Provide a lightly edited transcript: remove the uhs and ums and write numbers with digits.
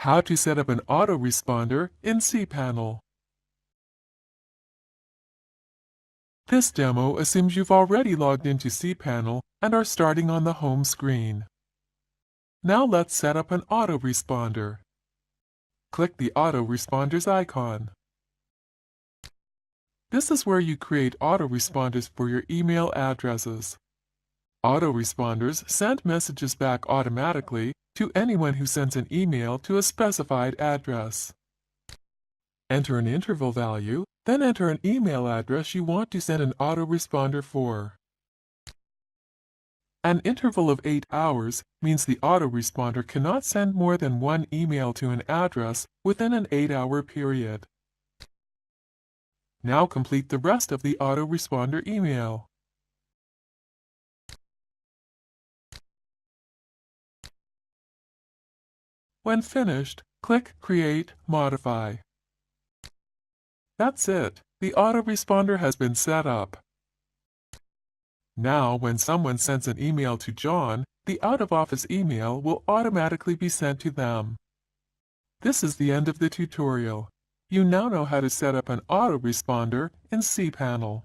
How to set up an autoresponder in cPanel. This demo assumes you've already logged into cPanel and are starting on the home screen. Now let's set up an autoresponder. Click the autoresponders icon. This is where you create autoresponders for your email addresses. Autoresponders send messages back automatically to anyone who sends an email to a specified address. Enter an interval value, then enter an email address you want to send an autoresponder for. An interval of 8 hours means the autoresponder cannot send more than one email to an address within an 8-hour period. Now complete the rest of the autoresponder email. When finished, click Create, Modify. That's it. The autoresponder has been set up. Now, when someone sends an email to John, the out-of-office email will automatically be sent to them. This is the end of the tutorial. You now know how to set up an autoresponder in cPanel.